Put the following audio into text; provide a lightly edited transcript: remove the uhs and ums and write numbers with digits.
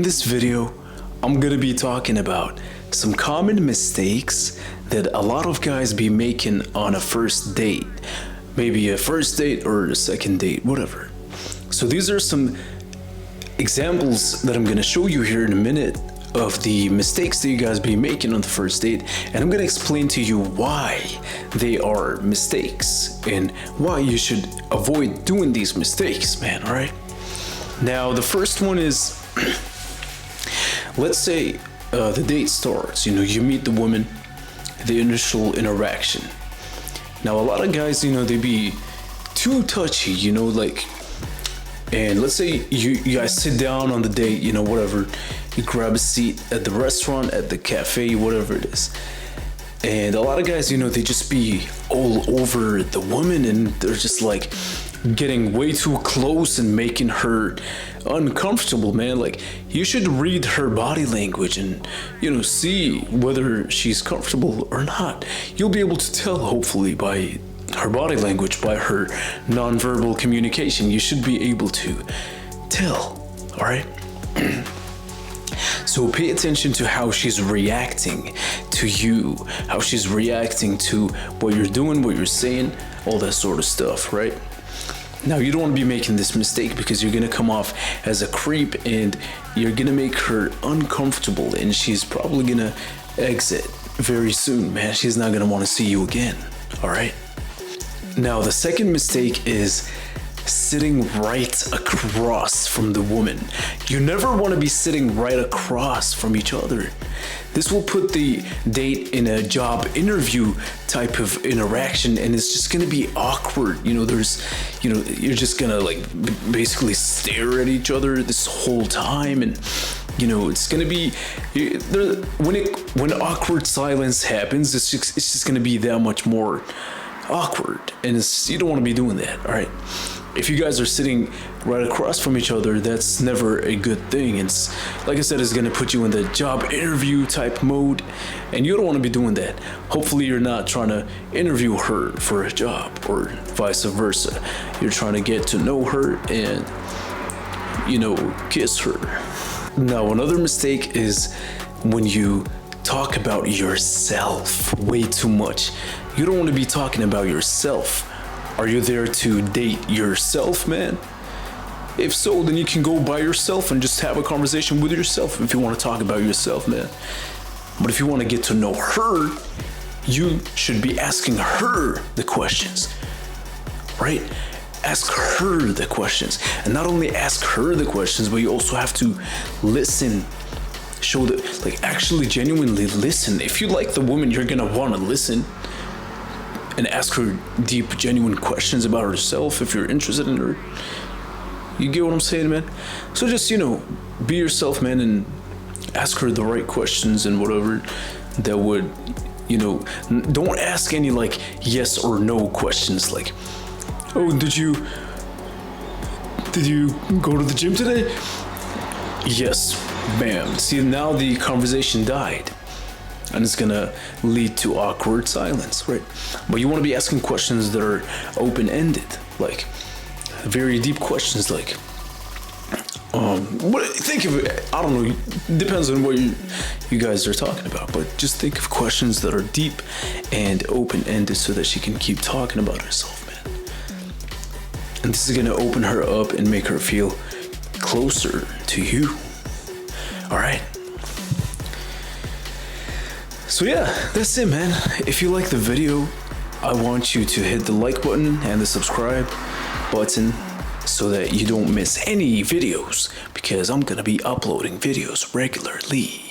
In this video, I'm gonna be talking about some common mistakes that a lot of guys be making on a first date. Maybe a first date or a second date, whatever. So these are some examples that I'm gonna show you here in a minute of the mistakes that you guys be making on the first date, and I'm gonna explain to you why they are mistakes and why you should avoid doing these mistakes, man, alright? Now, the first one is let's say the date starts, you meet the woman, the initial interaction. Now, a lot of guys, they be too touchy, and let's say you guys sit down on the date, whatever, you grab a seat at the restaurant, at the cafe, whatever it is. And a lot of guys, they just be all over the woman, and they're just like getting way too close and making her uncomfortable, man. Like, you should read her body language and, see whether she's comfortable or not. You'll be able to tell, hopefully, by her body language, by her nonverbal communication. You should be able to tell, all right? So pay attention to how she's reacting to you, how she's reacting to what you're doing, what you're saying, all that sort of stuff, right? Now, you don't want to be making this mistake because you're going to come off as a creep and you're going to make her uncomfortable, and she's probably going to exit very soon, man. She's not going to want to see you again, all right? Now, the second mistake is sitting right across from the woman. You never want to be sitting right across from each other. This will put the date in a job interview type of interaction, and it's just going to be awkward. You're just going to basically stare at each other this whole time, and it's going to be when awkward silence happens, it's just going to be that much more awkward, and you don't want to be doing that, all right? If you guys are sitting right across from each other, that's never a good thing. It's, like I said, it's going to put you in the job interview type mode, and you don't want to be doing that. Hopefully you're not trying to interview her for a job or vice versa. You're trying to get to know her and, kiss her. Now, another mistake is when you talk about yourself way too much. You don't want to be talking about yourself. Are you there to date yourself, man? If so, then you can go by yourself and just have a conversation with yourself if you want to talk about yourself, man. But if you want to get to know her, you should be asking her the questions, right? Ask her the questions. And not only ask her the questions, but you also have to listen. Show that, actually genuinely listen. If you like the woman, you're gonna want to listen and ask her deep, genuine questions about herself if you're interested in her. You get what I'm saying, man? So just, be yourself, man, and ask her the right questions and whatever that would, don't ask any, yes or no questions, oh, did you go to the gym today? Yes, bam. See, now the conversation died. And it's gonna lead to awkward silence, right? But you want to be asking questions that are open-ended, very deep questions, what think of it? I don't know. Depends on what you guys are talking about, but just think of questions that are deep and open-ended so that she can keep talking about herself, man. And this is gonna open her up and make her feel closer to you. All right. So yeah, that's it, man. If you like the video, I want you to hit the like button and the subscribe button so that you don't miss any videos, because I'm gonna be uploading videos regularly.